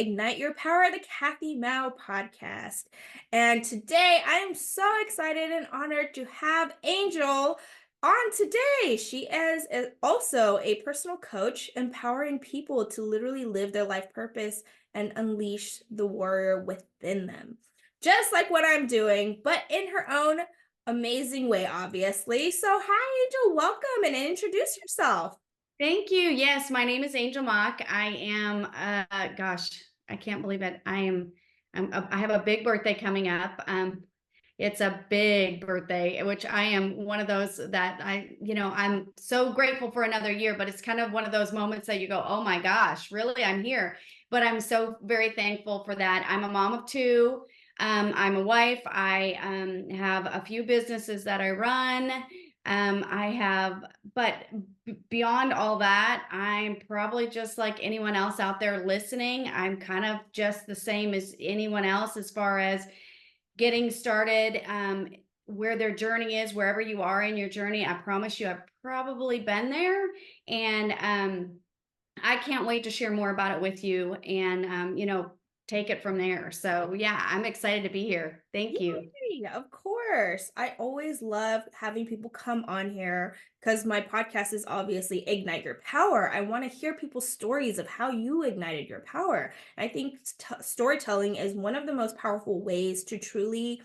Ignite Your Power, the Kathy Mou Podcast. And today I am so excited and honored to have Angel on today. She is also a personal coach, empowering people to literally live their life purpose and unleash the warrior within them. Just like what I'm doing, but in her own amazing way, obviously. So, hi, Angel. Welcome and introduce yourself. Thank you. Yes, my name is Angel Mock. I am, gosh, I can't believe it. I have a big birthday coming up. It's a big birthday, which I am one of those that I'm so grateful for another year, but it's kind of one of those moments that you go, oh my gosh, really, I'm here. But I'm so very thankful for that. I'm a mom of two. I'm a wife. I have a few businesses that I run. But beyond all that, I'm probably just like anyone else out there listening. I'm kind of just the same as anyone else as far as getting started, where their journey is, wherever you are in your journey. I promise you, I've probably been there. And I can't wait to share more about it with you and, take it from there. So, yeah, I'm excited to be here. Thank you. Yay, of course. I always love having people come on here because my podcast is obviously Ignite Your Power. I want to hear people's stories of how you ignited your power. I think storytelling is one of the most powerful ways to truly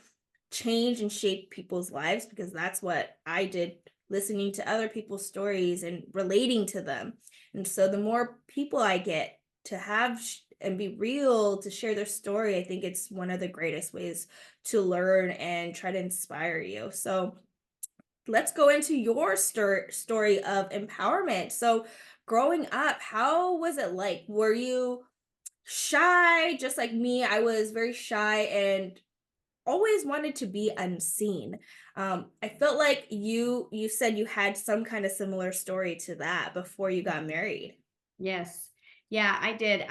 change and shape people's lives, because that's what I did, listening to other people's stories and relating to them. And so the more people I get to have and be real to share their story, I think it's one of the greatest ways to learn and try to inspire you. So let's go into your story of empowerment. So growing up, how was it like? Were you shy just like me? I was very shy and always wanted to be unseen. I felt like you said you had some kind of similar story to that before you got married. Yes. Yeah, I did.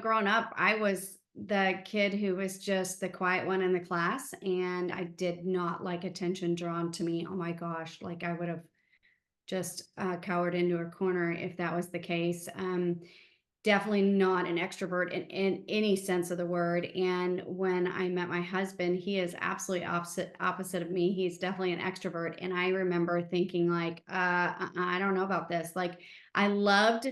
Growing up, I was the kid who was just the quiet one in the class, and I did not like attention drawn to me. Oh my gosh, like I would have just cowered into a corner if that was the case. Definitely not an extrovert in any sense of the word. And when I met my husband, he is absolutely opposite of me. He's definitely an extrovert. And I remember thinking like, I don't know about this. Like I loved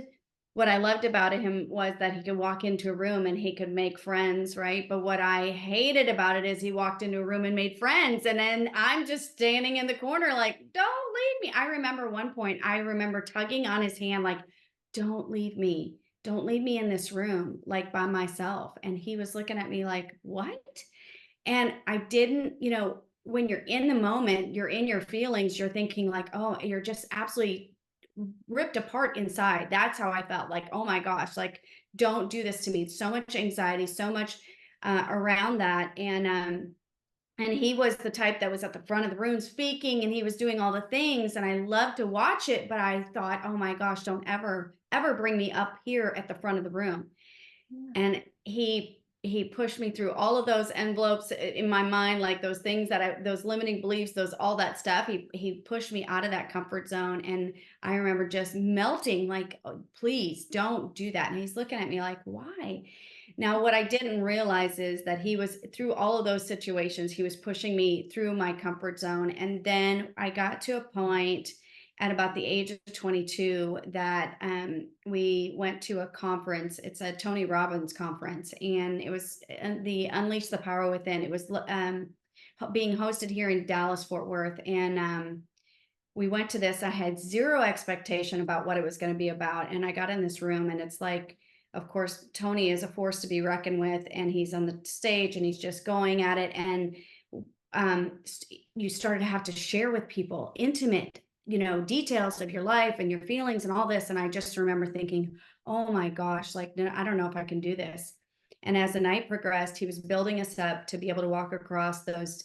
what I loved about him was that he could walk into a room and he could make friends, right? But what I hated about it is he walked into a room and made friends. And then I'm just standing in the corner, like, don't leave me. I remember one point, I remember tugging on his hand, like, don't leave me. Don't leave me in this room, like by myself. And he was looking at me like, what? And I didn't, when you're in the moment, you're in your feelings, you're thinking like, oh, you're just absolutely ripped apart inside. That's how I felt like, oh my gosh, like, don't do this to me. So much anxiety, so much around that. And he was the type that was at the front of the room speaking, and he was doing all the things. And I loved to watch it, but I thought, oh my gosh, don't ever bring me up here at the front of the room. Yeah. And he pushed me through all of those envelopes in my mind, like those things those limiting beliefs, those all that stuff. He pushed me out of that comfort zone, and I remember just melting, like, oh, please don't do that. And he's looking at me like, why? Now, what I didn't realize is that he was through all of those situations. He was pushing me through my comfort zone, and then I got to a point at about the age of 22 that we went to a conference. It's a Tony Robbins conference, and it was the Unleash the Power Within. It was being hosted here in Dallas, Fort Worth. And we went to this. I had zero expectation about what it was going to be about. And I got in this room, and it's like, of course, Tony is a force to be reckoned with, and he's on the stage and he's just going at it. And you started to have to share with people intimate details of your life and your feelings and all this. And I just remember thinking, oh my gosh, like, no, I don't know if I can do this. And as the night progressed, he was building us up to be able to walk across those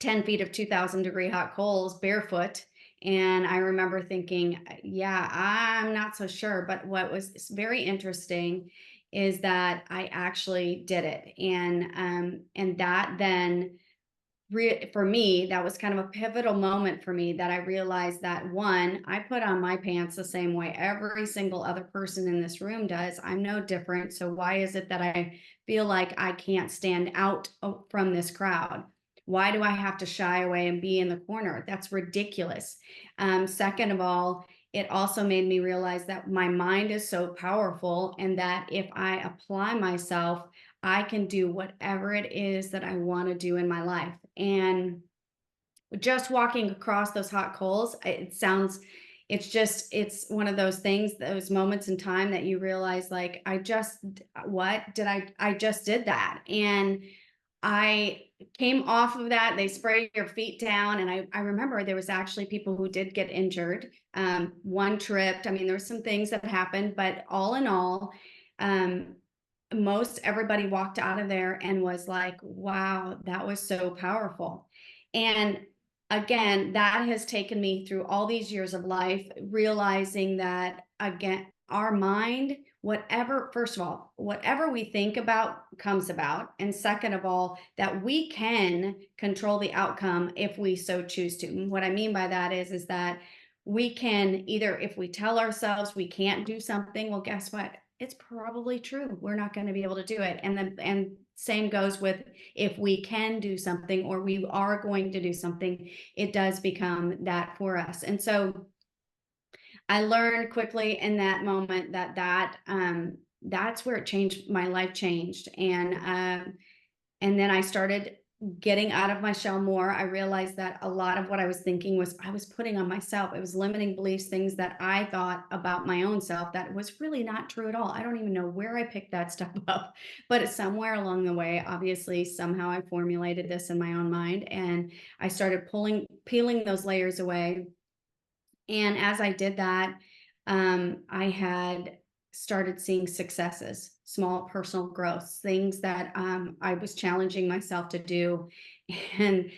10 feet of 2,000-degree hot coals barefoot. And I remember thinking, yeah, I'm not so sure. But what was very interesting is that I actually did it. And that then for me, that was kind of a pivotal moment for me, that I realized that, one, I put on my pants the same way every single other person in this room does. I'm no different. So why is it that I feel like I can't stand out from this crowd? Why do I have to shy away and be in the corner? That's ridiculous. Second of all, it also made me realize that my mind is so powerful, and that if I apply myself, I can do whatever it is that I want to do in my life. And just walking across those hot coals, it's one of those things, those moments in time that you realize, like, what did I just did that. And I came off of that. They spray your feet down. And I remember there was actually people who did get injured. One tripped. I mean, there were some things that happened, but all in all, um, most everybody walked out of there and was like, wow, that was so powerful. And again, that has taken me through all these years of life, realizing that, again, our mind, whatever, first of all, whatever we think about comes about. And second of all, that we can control the outcome if we so choose to. And what I mean by that is that we can either, if we tell ourselves we can't do something, well, guess what? It's probably true. We're not going to be able to do it. And same goes with, if we can do something, or we are going to do something, it does become that for us. And so I learned quickly in that moment that's where it changed. My life changed. And then I started getting out of my shell more. I realized that a lot of what I was thinking was I was putting on myself. It was limiting beliefs, things that I thought about my own self that was really not true at all. I don't even know where I picked that stuff up, but it's somewhere along the way. Obviously, somehow I formulated this in my own mind, and I started peeling those layers away. And as I did that, I had started seeing successes, small personal growths, things that I was challenging myself to do. And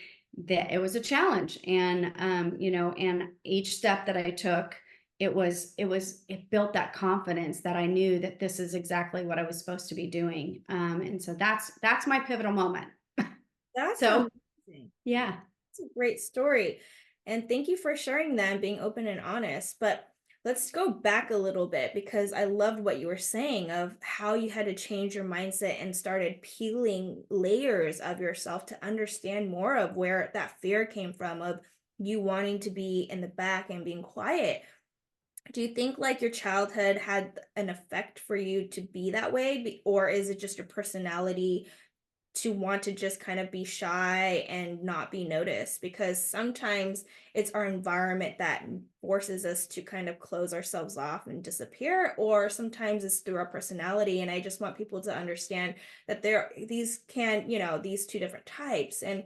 that it was a challenge. And, and each step that I took, it built that confidence that I knew that this is exactly what I was supposed to be doing. And so that's my pivotal moment. That's So, amazing. yeah. It's a great story. And thank you for sharing that and being open and honest. But let's go back a little bit, because I loved what you were saying of how you had to change your mindset and started peeling layers of yourself to understand more of where that fear came from, of you wanting to be in the back and being quiet. Do you think like your childhood had an effect for you to be that way? Or is it just your personality to want to just kind of be shy and not be noticed? Because sometimes it's our environment that forces us to kind of close ourselves off and disappear, or sometimes it's through our personality. And I just want people to understand that these two different types, and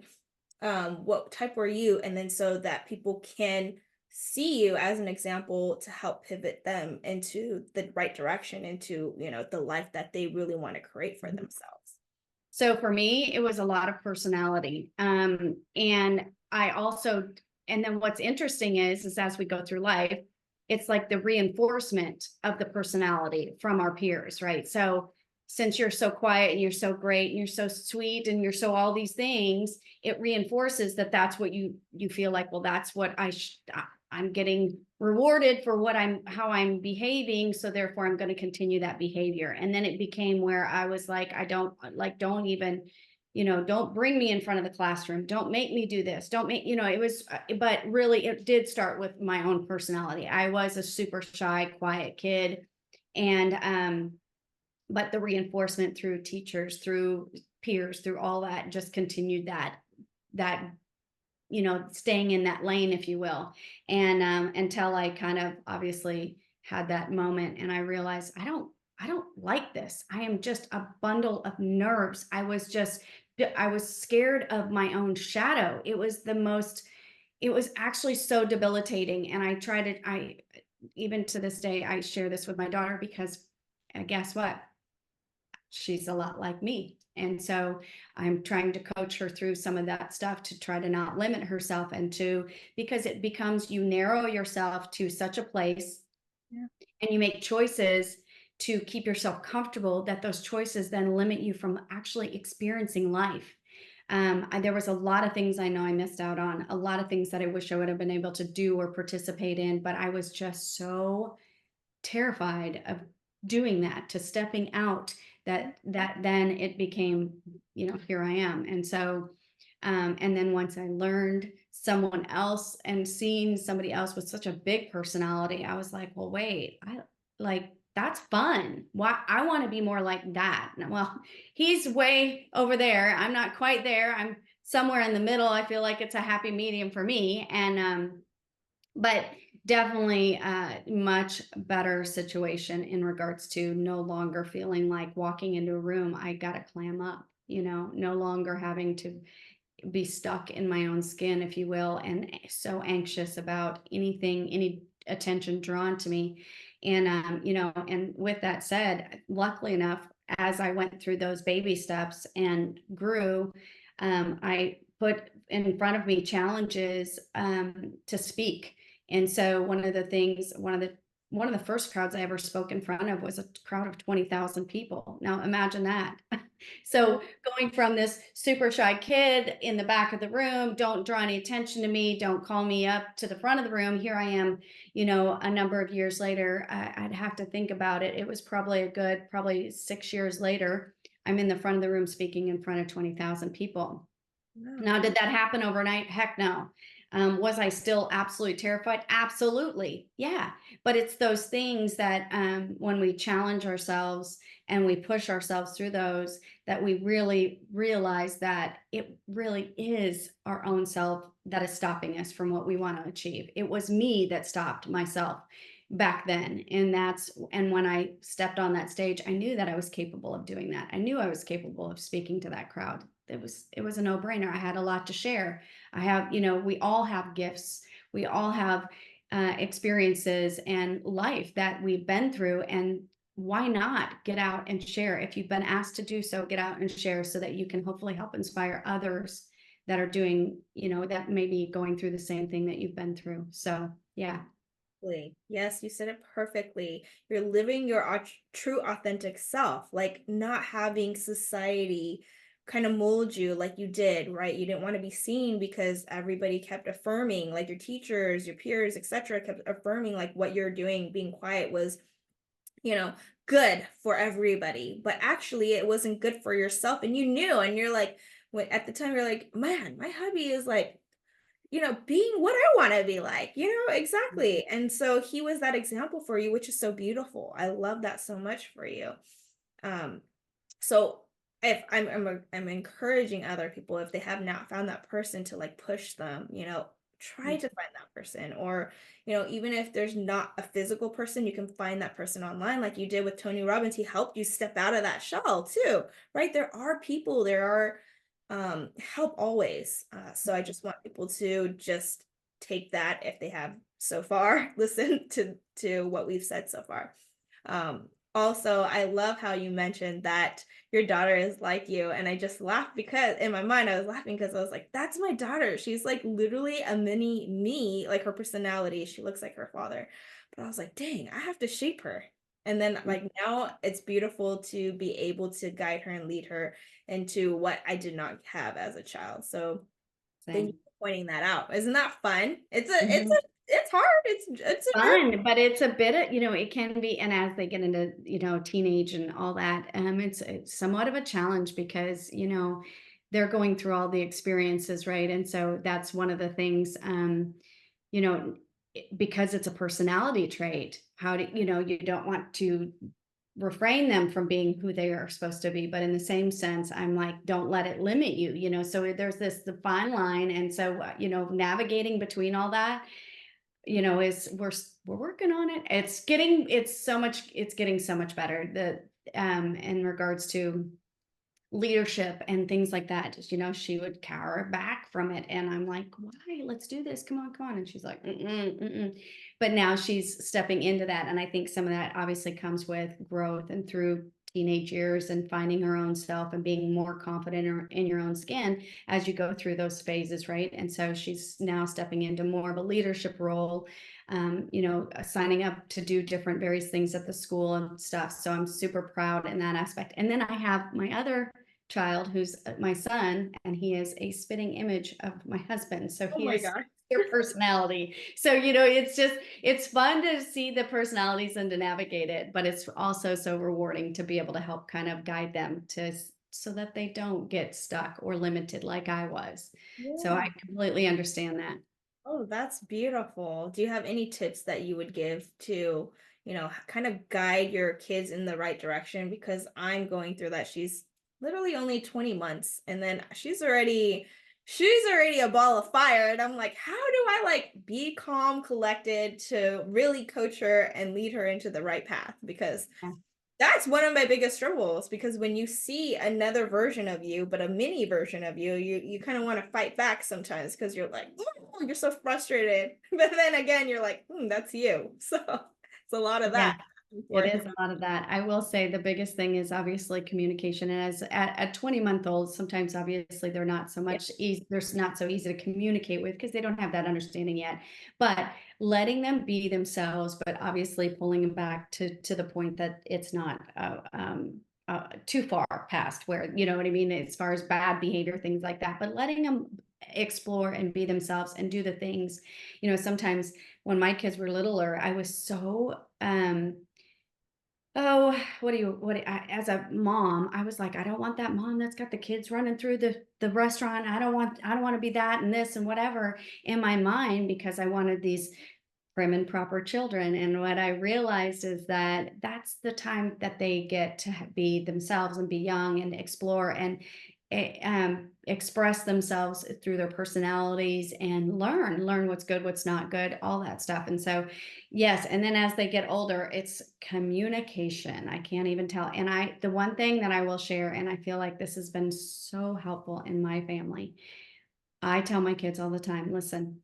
what type were you, and then so that people can see you as an example to help pivot them into the right direction, into the life that they really want to create for themselves. So for me, it was a lot of personality. And I also, and then what's interesting is as we go through life, it's like the reinforcement of the personality from our peers, right? So since you're so quiet and you're so great and you're so sweet and you're so all these things, it reinforces that that's what you feel like, well, that's what I'm getting rewarded for how I'm behaving. So therefore I'm going to continue that behavior. And then it became where I was like, don't even, don't bring me in front of the classroom. Don't make me do this. Don't make, it was, but really it did start with my own personality. I was a super shy, quiet kid. And, but the reinforcement through teachers, through peers, through all that just continued that staying in that lane, if you will. And until I kind of obviously had that moment and I realized I don't like this. I am just a bundle of nerves. I was scared of my own shadow. It was actually so debilitating. And I even to this day, I share this with my daughter because guess what? She's a lot like me. And so I'm trying to coach her through some of that stuff to try to not limit herself, because it becomes, you narrow yourself to such a place. Yeah. And you make choices to keep yourself comfortable, that those choices then limit you from actually experiencing life. There was a lot of things I know I missed out on, a lot of things that I wish I would have been able to do or participate in, but I was just so terrified of doing that, to stepping out, that then it became, here I am. And so, and then once I learned someone else and seeing somebody else with such a big personality, I was like, well, wait, I like that's fun. Why I want to be more like that. Well, he's way over there. I'm not quite there. I'm somewhere in the middle. I feel like it's a happy medium for me. And but definitely much better situation in regards to no longer feeling like walking into a room, I gotta clam up, no longer having to be stuck in my own skin, if you will, and so anxious about anything, any attention drawn to me. And and with that said, luckily enough, as I went through those baby steps and grew, I put in front of me challenges to speak. And so one of the first crowds I ever spoke in front of was a crowd of 20,000 people. Now imagine that. So going from this super shy kid in the back of the room, don't draw any attention to me, don't call me up to the front of the room. Here I am, a number of years later. I'd have to think about it. It was probably 6 years later. I'm in the front of the room speaking in front of 20,000 people. Wow. Now, did that happen overnight? Heck no. Was I still absolutely terrified? Absolutely. Yeah. But it's those things that when we challenge ourselves and we push ourselves through those, that we really realize that it really is our own self that is stopping us from what we want to achieve. It was me that stopped myself back then. And when I stepped on that stage, I knew that I was capable of doing that. I knew I was capable of speaking to that crowd. It was a no-brainer. I had a lot to share. I have, we all have gifts. We all have experiences and life that we've been through. And why not get out and share? If you've been asked to do so, get out and share so that you can hopefully help inspire others that are doing, that may be going through the same thing that you've been through. So, yeah. Exactly. Yes, you said it perfectly. You're living your true authentic self, like not having society kind of mold you like you did, right? You didn't want to be seen because everybody kept affirming, like your teachers, your peers, etc., kept affirming like what you're doing, being quiet was, you know, good for everybody. But actually it wasn't good for yourself and you knew and you're like when at the time you're like, "Man, my hubby is like being what I want to be like, exactly. And so he was that example for you, which is so beautiful. I love that so much for you. Um, so if I'm encouraging other people, if they have not found that person to like push them, try to find that person. Or, even if there's not a physical person, you can find that person online, like you did with Tony Robbins. He helped you step out of that shell too, right? There are people, there are help always. So I just want people to just take that if they have so far listen to what we've said so far. Also, I love how you mentioned that your daughter is like you, and I just laughed because in my mind I was laughing because I was like, that's my daughter. She's like literally a mini me, like her personality. She looks like her father. But I was like, dang, I have to shape her. And then like now it's beautiful to be able to guide her and lead her into what I did not have as a child. So thank you Same. for pointing that out. Isn't that fun? Mhm. It's hard. It's a journey. Fun, but it's a bit of, it can be, and as they get into, teenage and all that, it's somewhat of a challenge because, they're going through all the experiences, right? And so that's one of the things, you know, because it's a personality trait, how do, you don't want to refrain them from being who they are supposed to be. But in the same sense, I'm like, don't let it limit you, so there's the fine line. And so, navigating between all that, is we're working on it. It's getting so much better. In regards to leadership and things like that. Just, she would cower back from it. And I'm like, why? Let's do this. Come on, come on. And she's like, mm-mm, mm-mm. But now she's stepping into that. And I think some of that obviously comes with growth and through teenage years and finding her own self and being more confident in your own skin as you go through those phases, right? And so she's now stepping into more of a leadership role, signing up to do different various things at the school and stuff. So I'm super proud in that aspect. And then I have my other child who's my son, and he is a spitting image of my husband. So Oh he my is god. their personality. So, it's fun to see the personalities and to navigate it, but it's also so rewarding to be able to help kind of guide them so that they don't get stuck or limited like I was. So Yeah. I completely understand that. Oh, that's beautiful. Do you have any tips that you would give to, kind of guide your kids in the right direction? Because I'm going through that. She's literally only 20 months and then she's already a ball of fire. And I'm like, how do I like be calm, collected to really coach her and lead her into the right path? Because Yeah. that's one of my biggest struggles because when you see another version of you, but a mini version of you, you kind of want to fight back sometimes because you're like, "Oh," you're so frustrated. But then again, you're like, that's you. So it's a lot of Yeah. that. It Forth. is a lot of that. I will say the biggest thing is obviously communication. And as at 20-month-olds, sometimes obviously Yeah. they're not so easy to communicate with because they don't have that understanding yet. But letting them be themselves, but obviously pulling them back to the point that it's not too far past where, you know what I mean, as far as bad behavior, things like that. But letting them explore and be themselves and do the things, sometimes when my kids were littler, I was so oh, as a mom, I was like, I don't want that mom that's got the kids running through the restaurant. I don't want to be that and this and whatever in my mind because I wanted these prim and proper children. And what I realized is that that's the time that they get to be themselves and be young and explore and express themselves through their personalities and learn what's good, what's not good, all that stuff. And so, yes. And then as they get older, it's communication. I can't even tell. And the one thing that I will share, and I feel like this has been so helpful in my family, I tell my kids all the time, listen,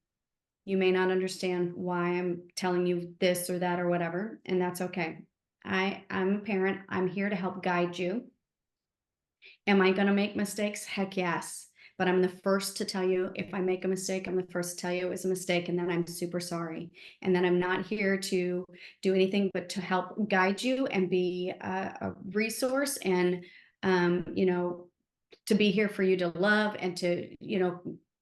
you may not understand why I'm telling you this or that or whatever, and that's okay. I'm a parent. I'm here to help guide you. Am I going to make mistakes? Heck yes. But I'm the first to tell you if I make a mistake, I'm the first to tell you it was a mistake and then I'm super sorry. And then I'm not here to do anything but to help guide you and be a resource and, to be here for you to love and to,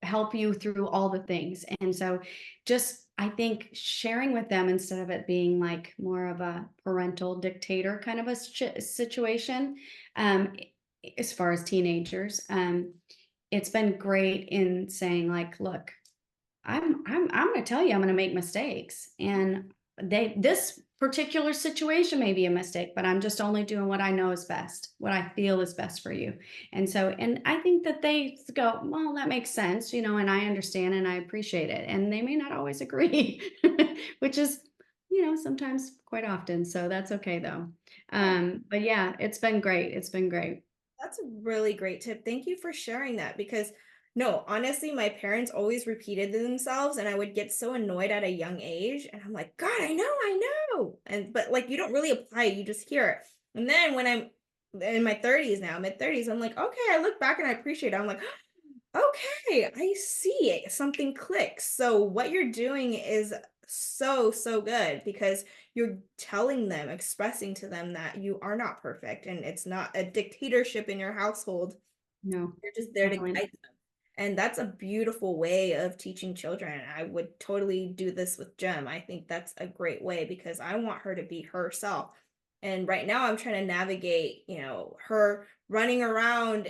help you through all the things. And so just, I think sharing with them instead of it being like more of a parental dictator kind of a situation, um, as far as teenagers, it's been great in saying like, look, I'm going to tell you I'm going to make mistakes, and this particular situation may be a mistake, but I'm just only doing what I know is best, what I feel is best for you. And so, and I think that they go, well, that makes sense, and I understand and I appreciate it, and they may not always agree, which is sometimes quite often. So that's okay though. But yeah, it's been great. It's been great. That's a really great tip. Thank you for sharing that because no, honestly, my parents always repeated themselves and I would get so annoyed at a young age and I'm like, God, I know. And but like you don't really apply it, you just hear it. And then when I'm in my 30s now, mid 30s, I'm like, okay, I look back and I appreciate it. I'm like, okay, I see it. Something clicks. So what you're doing is so, so good because you're telling them, expressing to them that you are not perfect and it's not a dictatorship in your household. No, You're just there to definitely. guide them. And that's a beautiful way of teaching children. I would totally do this with Jem. I think that's a great way because I want her to be herself. And right now I'm trying to navigate, her running around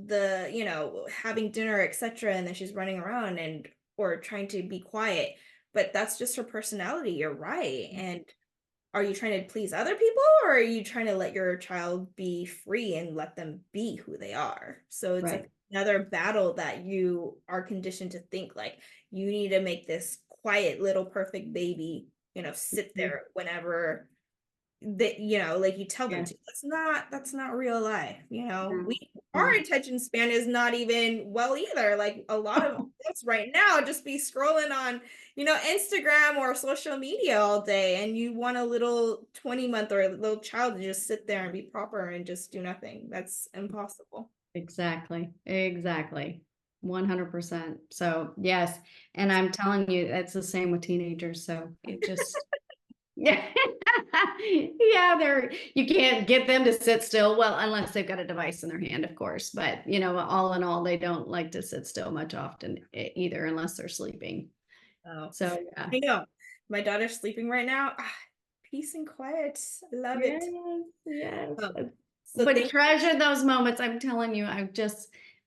having dinner, etc. And then she's running around and or trying to be quiet. But that's just her personality. You're right. And are you trying to please other people or are you trying to let your child be free and let them be who they are? So it's like Right. another battle that you are conditioned to think like you need to make this quiet little perfect baby, sit Mhm. there whenever that like you tell them Yeah. to. That's not real life. No, We our no. attention span is not even well either. Like a lot of us right now just be scrolling on, Instagram or social media all day and you want a little 20-month or a little child to just sit there and be proper and just do nothing. That's impossible. Exactly, exactly. 100%. So, yes, and I'm telling you, that's the same with teenagers, so it just Yeah. Yeah, you can't get them to sit still. Well, unless they've got a device in their hand, of course. But all in all, they don't like to sit still much often either, unless they're sleeping. Oh, So yeah. I know. My daughter's sleeping right now. Peace and quiet. I love Yes, it. yes. Um, so But thank treasure those moments. I'm telling you,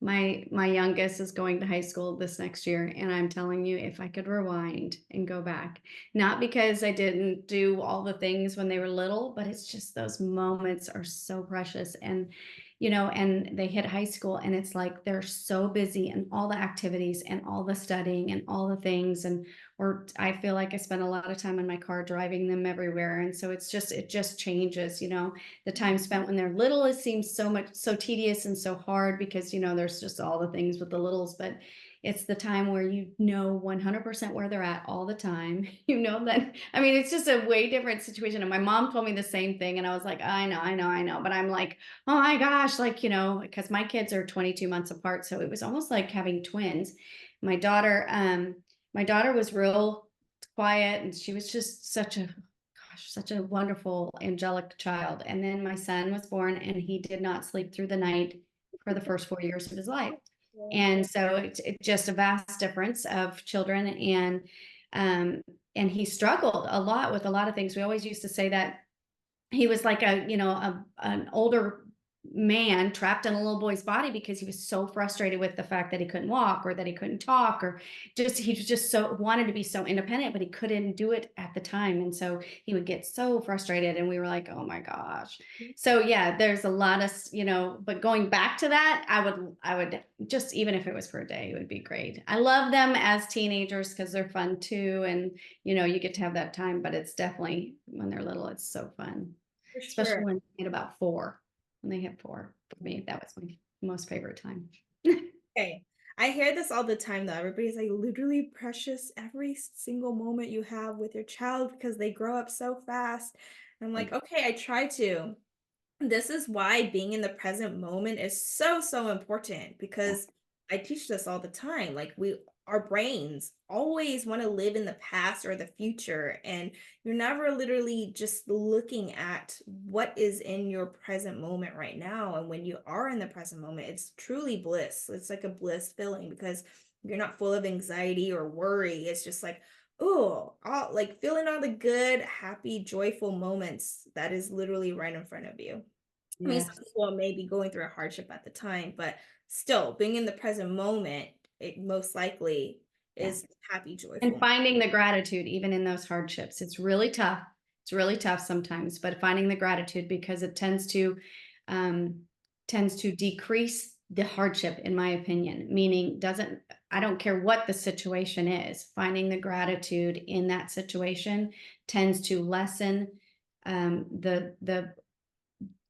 my youngest is going to high school this next year, and I'm telling you, if I could rewind and go back, not because I didn't do all the things when they were little, but it's just those moments are so precious. And they hit high school, and it's like they're so busy and all the activities and all the studying and all the things, and or I feel like I spend a lot of time in my car driving them everywhere, and so it just changes. The time spent when they're little, it seems so tedious and so hard because there's just all the things with the littles. But it's the time where 100% where they're at all the time. That, I mean, it's just a way different situation. And my mom told me the same thing, and I was like, I know, but I'm like, oh my gosh, like, because my kids are 22 months apart, so it was almost like having twins. My daughter um my daughter was real quiet, and she was just such a wonderful angelic child. And then my son was born, and he did not sleep through the night for the first 4 years of his life. you. And so it's just a vast difference of children. Um, and he struggled a lot with a lot of things. We always used to say that he was like an older man trapped in a little boy's body because he was so frustrated with the fact that he couldn't walk or that he couldn't talk, or just he was just so wanted to be so independent, but he couldn't do it at the time. And so he would get so frustrated, and we were like, oh my gosh. So yeah, there's a lot of but going back to that, I would just, even if it was for a day, it would be great. I love them as teenagers because they're fun too, and you get to have that time. But it's definitely when they're little, it's so fun, For especially sure. when they hit about 4. When they hit 4, for me, that was my most favorite time. Okay. I hear this all the time though. Everybody's like literally precious every single moment you have with your child because they grow up so fast. And I'm like, okay, I try to. This is why being in the present moment is so, so important Yeah, because I teach this all the time. Like our brains always want to live in the past or the future, and you're never literally just looking at what is in your present moment right now. And when you are in the present moment, it's truly bliss. It's like a bliss feeling because you're not full of anxiety or worry. It's just like, oh, all like feeling all the good, happy, joyful moments that is literally right in front of you. I mean, some yes, people may be going through a hardship at the time, but still being in the present moment, it most likely yeah. is happy, And joyful. finding the gratitude even in those hardships. It's really tough. It's really tough sometimes, but finding the gratitude, because it um, tends to decrease the hardship, in my opinion. Meaning, doesn't I don't care what the situation is. Finding the gratitude in that situation tends to lessen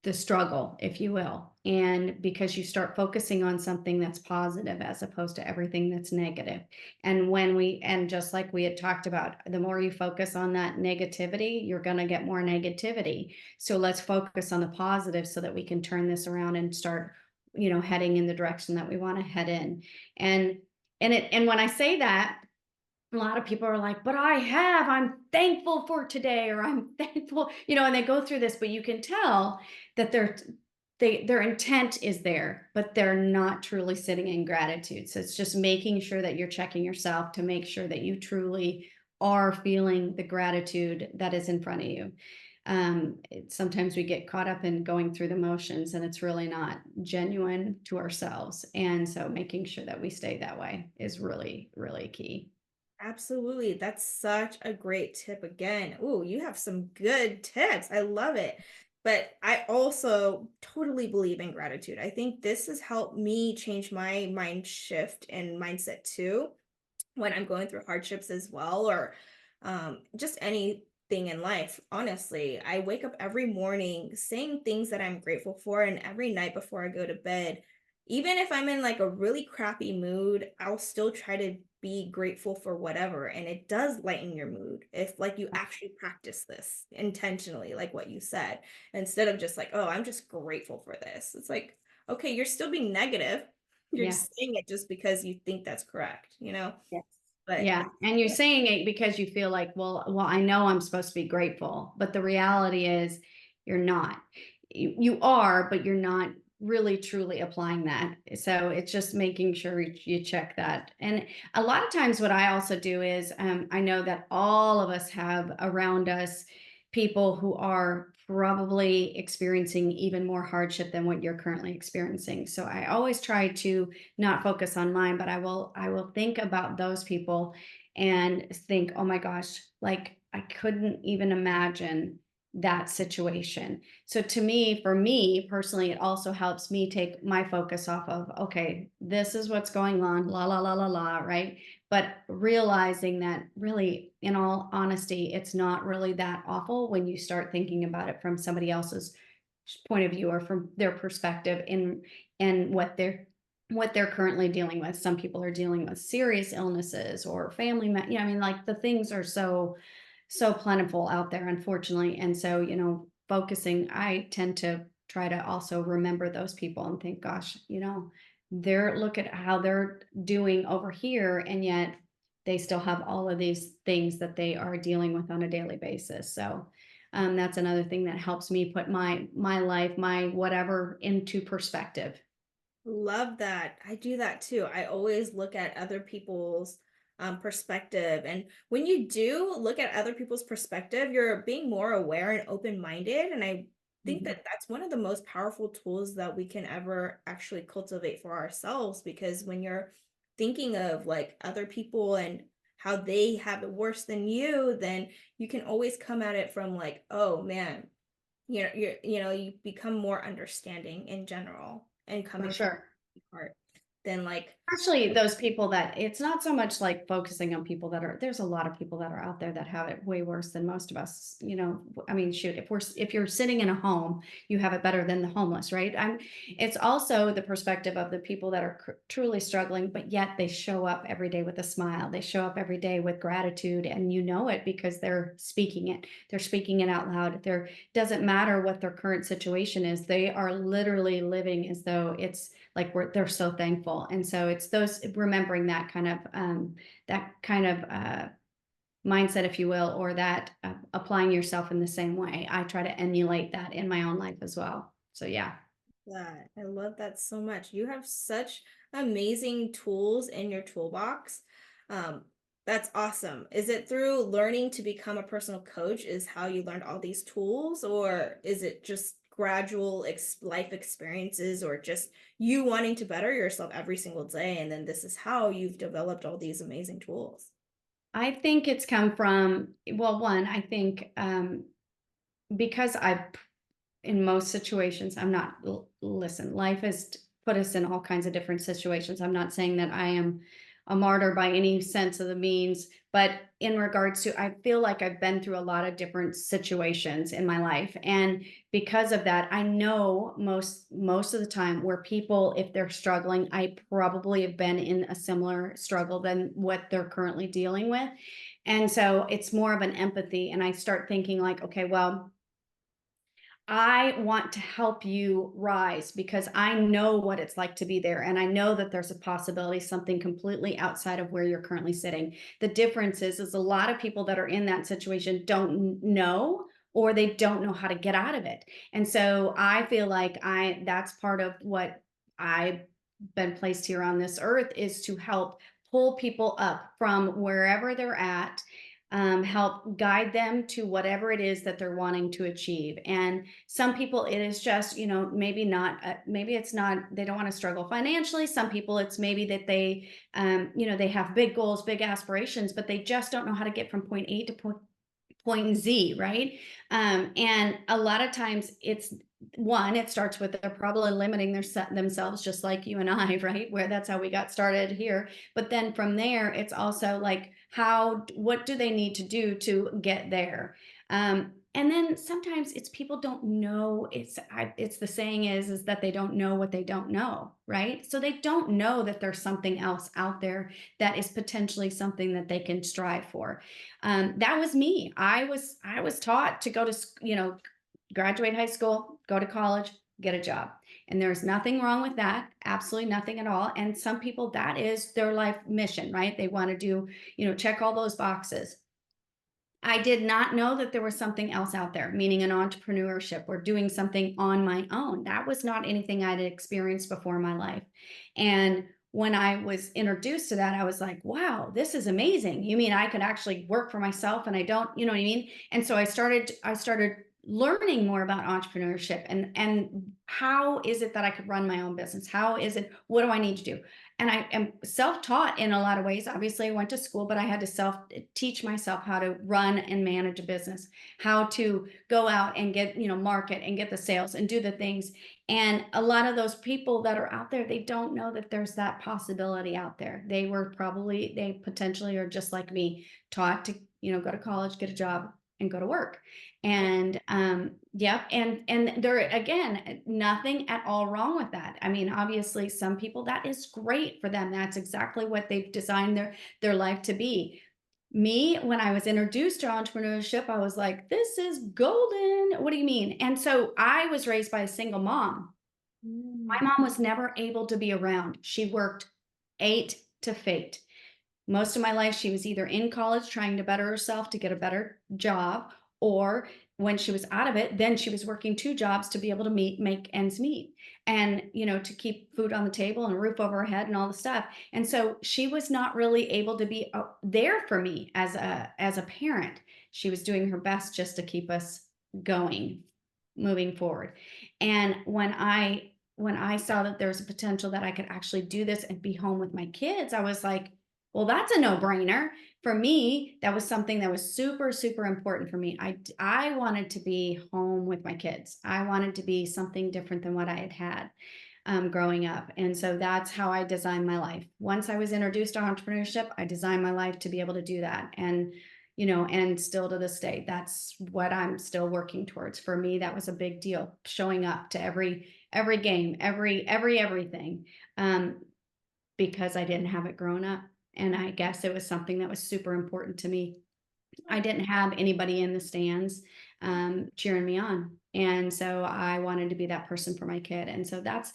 the struggle, if you will. And because you start focusing on something that's positive as opposed to everything that's negative. And just like we had talked about, the more you focus on that negativity, you're going to get more negativity. So let's focus on the positive so that we can turn this around and start, heading in the direction that we want to head in. And and when I say that, a lot of people are like, but I'm thankful for today, or I'm thankful, and they go through this, but you can tell that their intent is there, but they're not truly sitting in gratitude. So it's just making sure that you're checking yourself to make sure that you truly are feeling the gratitude that is in front of you. Sometimes we get caught up in going through the motions, and it's really not genuine to ourselves. And so making sure that we stay that way is really, really key. Absolutely. That's such a great tip again. Oh, you have some good tips. I love it. But I also totally believe in gratitude. I think this has helped me change my mind shift and mindset too when I'm going through hardships as well, or just anything in life. Honestly, I wake up every morning saying things that I'm grateful for, and every night before I go to bed, even if I'm in like a really crappy mood, I'll still try to be grateful for whatever. And it does lighten your mood if like you actually practice this intentionally, like what you said, instead of just like, oh, I'm just grateful for this. It's like, okay, you're still being negative. You're Yeah. just saying it just because you think that's correct, you know? Yes. But Yeah, and you're saying it because you feel like, well, I know I'm supposed to be grateful, but the reality is you're not. You are, but you're not really truly applying that. So it's just making sure you check that. And a lot of times, what I also do is, I know that all of us have around us people who are probably experiencing even more hardship than what you're currently experiencing. So I always try to not focus on mine, but I will think about those people and think, oh my gosh, like I couldn't even imagine that situation. So to me, for me personally, it also helps me take my focus off of, okay, this is what's going on, la la la la la, right? But realizing that really, in all honesty, it's not really that awful when you start thinking about it from somebody else's point of view or from their perspective in and what they're currently dealing with. Some people are dealing with serious illnesses or I mean, like the things are so plentiful out there, unfortunately. And so, focusing, I tend to try to also remember those people and think, gosh, look at how they're doing over here, and yet they still have all of these things that they are dealing with on a daily basis. So that's another thing that helps me put my life, my whatever, into perspective. love that. I do that too. I always look at other people's perspective. And when you do look at other people's perspective, you're being more aware and open minded. And I think Mhm. that that's one of the most powerful tools that we can ever actually cultivate for ourselves. Because when you're thinking of like other people and how they have it worse than you, then you can always come at it from like, oh man, you become more understanding in general and For coming from sure. the heart than like Especially those people that it's not so much like focusing on people that are there's a lot of people that are out there that have it way worse than most of us. I mean, shoot, if you're sitting in a home, you have it better than the homeless, right? It's also the perspective of the people that are truly struggling, but yet they show up every day with a smile. They show up every day with gratitude, and you know it because they're speaking it. They're speaking it out loud. There doesn't matter what their current situation is. They are literally living as though it's like they're so thankful. And so it's those remembering that kind of mindset, if you will, or that applying yourself in the same way. I try to emulate that in my own life as well. So yeah. that. I love that so much. You have such amazing tools in your toolbox. Um, that's awesome. Is it through learning to become a personal coach is how you learned all these tools, or is it just gradual life experiences, or just you wanting to better yourself every single day, and then this is how you've developed all these amazing tools? I think it's come from, well, one, I think because I've in most situations, I'm not, listen, life has put us in all kinds of different situations. I'm not saying that I am a martyr by any sense of the means, but in regards to, I feel like I've been through a lot of different situations in my life. And because of that, I know most of the time where people, if they're struggling, I probably have been in a similar struggle than what they're currently dealing with. And so it's more of an empathy. And I start thinking like, okay, well, I want to help you rise because I know what it's like to be there. And I know that there's a possibility something completely outside of where you're currently sitting. The difference is a lot of people that are in that situation don't know or they don't know how to get out of it. And so I feel like that's part of what I've been placed here on this earth is to help pull people up from wherever they're at, help guide them to whatever it is that they're wanting to achieve. And some people, it is just, maybe not, maybe it's not, they don't want to struggle financially. Some people, it's maybe that they have big goals, big aspirations, but they just don't know how to get from point A to point Z, right? And a lot of times it starts with they're probably limiting themselves, just like you and I, right? Where that's how we got started here. But then from there, it's also like, what do they need to do to get there? And then sometimes it's people don't know. It's the saying is that they don't know what they don't know, right? So they don't know that there's something else out there that is potentially something that they can strive for. That was me. I was taught to go to graduate high school, go to college, get a job. And there's nothing wrong with that, absolutely nothing at all. And some people, that is their life mission, right? They want to do, check all those boxes. I did not know that there was something else out there, meaning an entrepreneurship or doing something on my own. That was not anything I'd experienced before in my life. And when I was introduced to that, I was like, wow, this is amazing. You mean I could actually work for myself and I don't, you know what I mean? And so I started learning more about entrepreneurship and how is it that I could run my own business? How is it, what do I need to do? And I am self-taught in a lot of ways. Obviously, I went to school, but I had to self teach myself how to run and manage a business, how to go out and get, market and get the sales and do the things. And a lot of those people that are out there, they don't know that there's that possibility out there. They potentially are just like me, taught to, go to college, get a job, and go to work. And yep, and there again, nothing at all wrong with that. I mean, obviously, some people that is great for them. That's exactly what they've designed their life to be. Me, when I was introduced to entrepreneurship, I was like, this is golden. What do you mean? And so I was raised by a single mom. My Mm. mom was never able to be around. She worked 8 to 5. Most of my life, she was either in college trying to better herself to get a better job, or when she was out of it, then she was working 2 jobs to be able to make ends meet and, to keep food on the table and a roof over her head and all the stuff. And so she was not really able to be there for me as a parent. She was doing her best just to keep us going, moving forward. And when I saw that there was a potential that I could actually do this and be home with my kids, I was like, well, that's a no-brainer. For me, that was something that was super, super important for me. I wanted to be home with my kids. I wanted to be something different than what I had growing up. And so that's how I designed my life. Once I was introduced to entrepreneurship, I designed my life to be able to do that. And still to this day, that's what I'm still working towards. For me, that was a big deal, showing up to every game, everything. Because I didn't have it growing up. And I guess it was something that was super important to me. I didn't have anybody in the stands cheering me on. And so I wanted to be that person for my kid. And so that's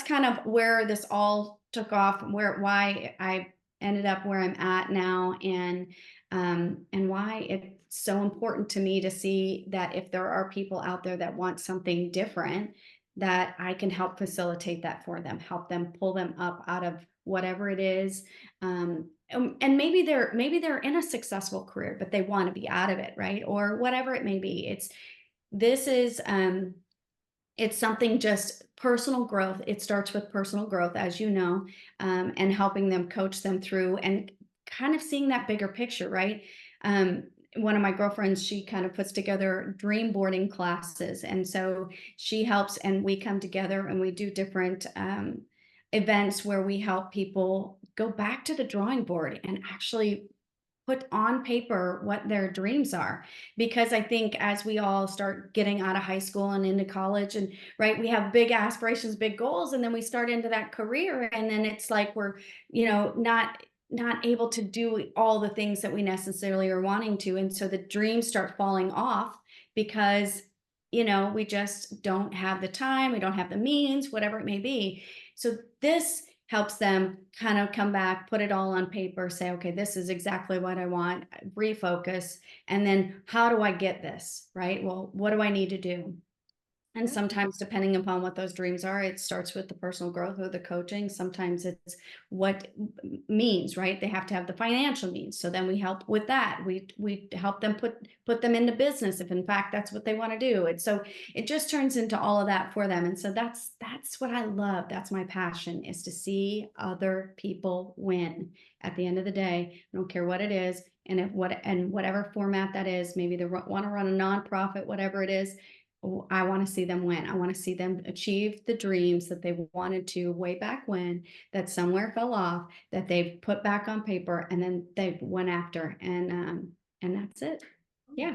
kind of where this all took off, why I ended up where I'm at now, and why it's so important to me to see that if there are people out there that want something different, that I can help facilitate that for them, help them pull them up out of whatever it is. And maybe they're in a successful career, but they want to be out of it, right? Or whatever it may be. This is it's something, just personal growth. It starts with personal growth, as you know, and helping them, coach them through, and kind of seeing that bigger picture, right? One of my girlfriends, she kind of puts together dream boarding classes. And so she helps, and we come together and we do different events where we help people go back to the drawing board and actually put on paper what their dreams are. Because I think as we all start getting out of high school and into college, and right, we have big aspirations, big goals, and then we start into that career, and then it's like we're, not able to do all the things that we necessarily are wanting to. And so the dreams start falling off because we just don't have the time, we don't have the means, whatever it may be. So this helps them kind of come back, put it all on paper, say, okay, this is exactly what I want, refocus, and then how do I get this, right? Well, what do I need to do? And sometimes, depending upon what those dreams are, it starts with the personal growth or the coaching. Sometimes it's what means, right? They have to have the financial means. So then we help with that. We help them put them into business if in fact that's what they want to do. And so it just turns into all of that for them. And so that's what I love. That's my passion, is to see other people win at the end of the day. I don't care what it is, and whatever format that is. Maybe they want to run a nonprofit, whatever it is. I want to see them win. I want to see them achieve the dreams that they wanted to way back when, that somewhere fell off, that they've put back on paper, and then they went after. And that's it. Yeah.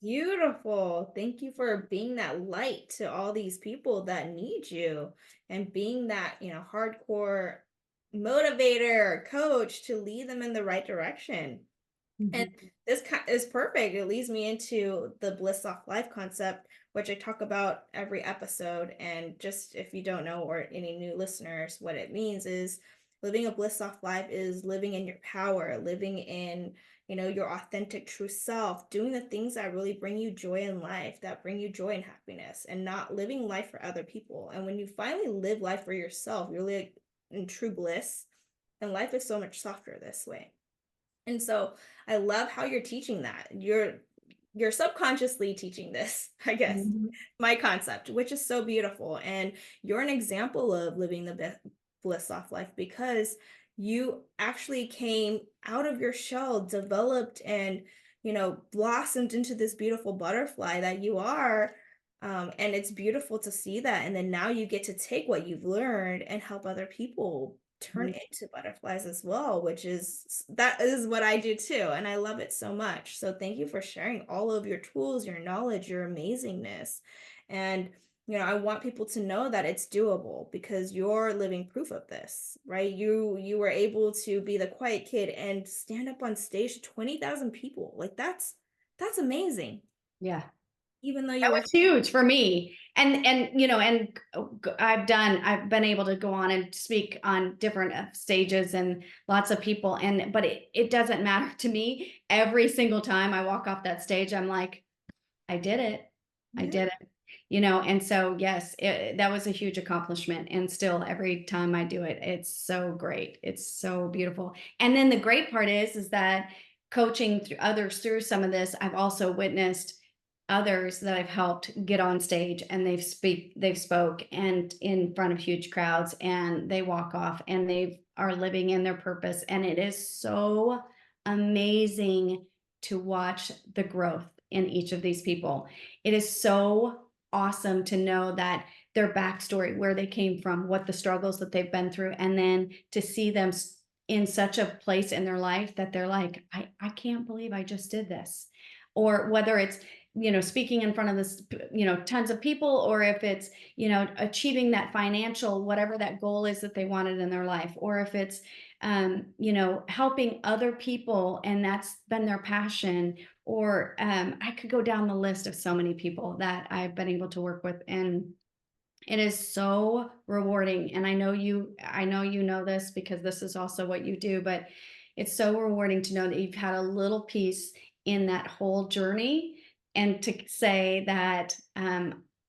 Beautiful. Thank you for being that light to all these people that need you, and being that, hardcore motivator, coach to lead them in the right direction. And Mhm. this is perfect. It leads me into the bliss off life concept, which I talk about every episode. And just if you don't know, or any new listeners, what it means is living a bliss off life is living in your power, living in, your authentic true self, doing the things that really bring you joy in life, that bring you joy and happiness, and not living life for other people. And when you finally live life for yourself, you're like in true bliss, and life is so much softer this way. And so I love how you're teaching that. You're subconsciously teaching this, I guess, Mhm. my concept, which is so beautiful. And you're an example of living the bliss off life because you actually came out of your shell, developed and, blossomed into this beautiful butterfly that you are. And it's beautiful to see that. And then now you get to take what you've learned and help other people turn Mhm. into butterflies as well, which is that is what I do too. And I love it so much. So thank you for sharing all of your tools, your knowledge, your amazingness. And I want people to know that it's doable because you're living proof of this, right? You were able to be the quiet kid and stand up on stage to 20,000 people. Like that's amazing. Yeah. Even though you That were was huge for me. I've been able to go on and speak on different stages and lots of people, but it doesn't matter to me. Every single time I walk off that stage, I'm like, I did it. I yeah. did it. And so yes, that was a huge accomplishment. And still, every time I do it, it's so great. It's so beautiful. And then the great part is that coaching through others through some of this, I've also witnessed others that I've helped get on stage and they've spoke and in front of huge crowds and they walk off and they are living in their purpose. And it is so amazing to watch the growth in each of these people. It is so awesome to know that their backstory, where they came from, what the struggles that they've been through, and then to see them in such a place in their life that they're like, I can't believe I just did this. Or whether it's, speaking in front of this, tons of people, or if it's, achieving that financial, whatever that goal is that they wanted in their life, or if it's, helping other people and that's been their passion, or I could go down the list of so many people that I've been able to work with, and it is so rewarding. And I know you know this because this is also what you do, but it's so rewarding to know that you've had a little piece in that whole journey and to say that,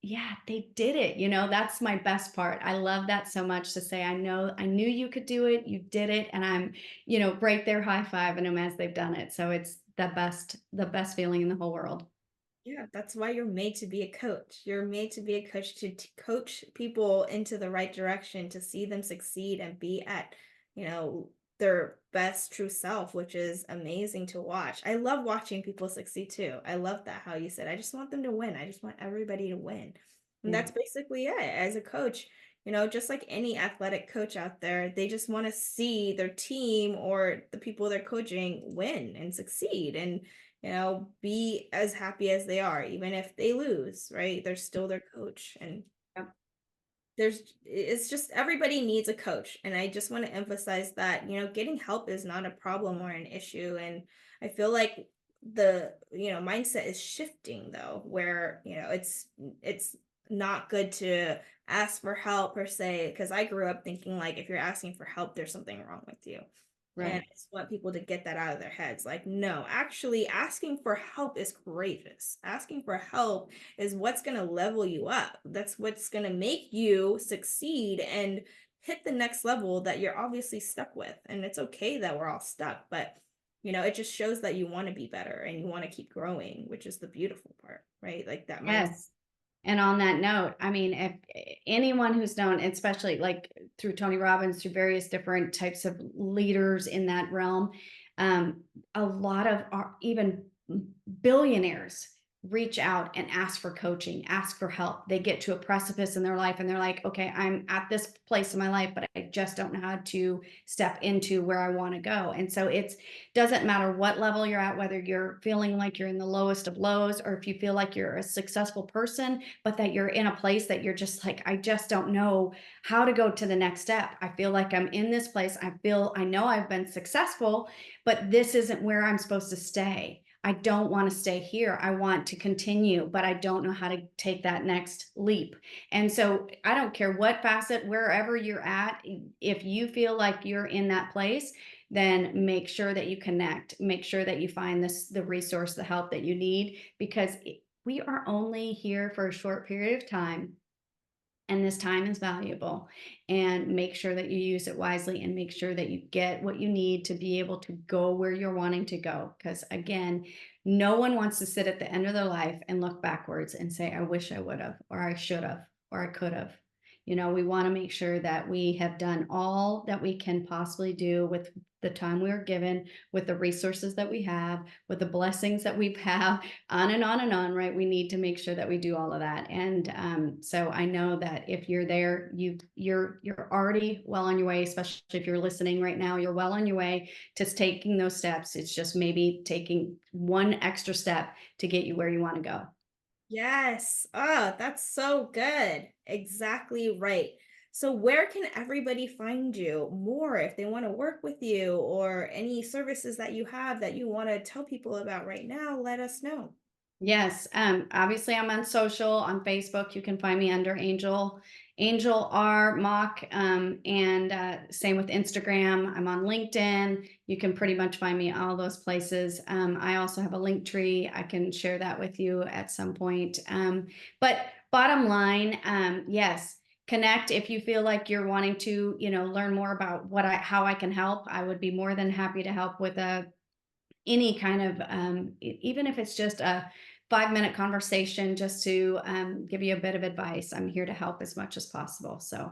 yeah, they did it. That's my best part. I love that so much to say, I knew you could do it. You did it. And I'm, right there high fiving them as they've done it. So it's the best feeling in the whole world. Yeah, that's why you're made to be a coach. You're made to be a coach to coach people into the right direction, to see them succeed and be at, their best true self, which is amazing to watch. I love watching people succeed too. I love that how you said, I just want them to win. I just want everybody to win. And Yeah. that's basically it. As a coach, just like any athletic coach out there, they just want to see their team or the people they're coaching win and succeed. And be as happy as they are, even if they lose, right? They're still their coach. And Yep. it's just everybody needs a coach. And I just want to emphasize that, getting help is not a problem or an issue. And I feel like the, mindset is shifting though, where, it's not good to ask for help per se, because I grew up thinking like if you're asking for help, there's something wrong with you. And Right. I just want people to get that out of their heads. Like, no, actually, asking for help is courageous. Asking for help is what's going to level you up. That's what's going to make you succeed and hit the next level that you're obviously stuck with. And it's okay that we're all stuck, but it just shows that you want to be better and you want to keep growing, which is the beautiful part, right? Like that mindset. Yes. And on that note, I mean, if anyone who's known, especially like through Tony Robbins, through various different types of leaders in that realm, a lot of our even billionaires reach out and ask for coaching, ask for help. They get to a precipice in their life and they're like, okay, I'm at this place in my life, but I just don't know how to step into where I want to go. And so it's doesn't matter what level you're at, whether you're feeling like you're in the lowest of lows, or if you feel like you're a successful person, but that you're in a place that you're just like, I just don't know how to go to the next step. I feel like I'm in this place. I know I've been successful, but this isn't where I'm supposed to stay. I don't want to stay here. I want to continue, but I don't know how to take that next leap. And so I don't care what facet, wherever you're at, if you feel like you're in that place, then make sure that you connect. Make sure that you find the resource, the help that you need, because we are only here for a short period of time, and this time is valuable, and make sure that you use it wisely and make sure that you get what you need to be able to go where you're wanting to go, because again, no one wants to sit at the end of their life and look backwards and say, I wish I would have, or I should have, or I could have. We want to make sure that we have done all that we can possibly do with the time we are given, with the resources that we have, with the blessings that we have, on and on and on, right? We need to make sure that we do all of that. And so I know that if you're there, you're already well on your way, especially if you're listening right now, you're well on your way to taking those steps. It's just maybe taking one extra step to get you where you want to go. Yes. Oh, that's so good. Exactly right. So, where can everybody find you more if they want to work with you or any services that you have that you want to tell people about right now? Let us know. Yes, obviously I'm on social, on Facebook. You can find me under Angel R Mock, and same with Instagram. I'm on LinkedIn. You can pretty much find me all those places. I also have a link tree. I can share that with you at some point. But bottom line, yes, connect if you feel like you're wanting to, learn more about how I can help. I would be more than happy to help with any kind of even if it's just a 5-minute conversation, just to give you a bit of advice. I'm here to help as much as possible. So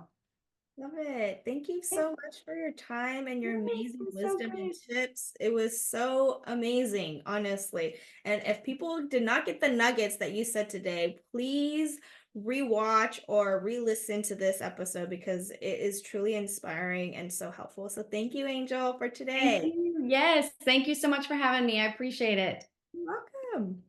Love it. Thank you yeah, so much for your time and your this amazing is so wisdom and great. tips. It was so amazing, honestly. And if people did not get the nuggets that you said today, please rewatch or re-listen to this episode because it is truly inspiring and so helpful. So thank you, Angel, for Thank today. you. Yes, thank you so much for having me. I appreciate it. You're welcome.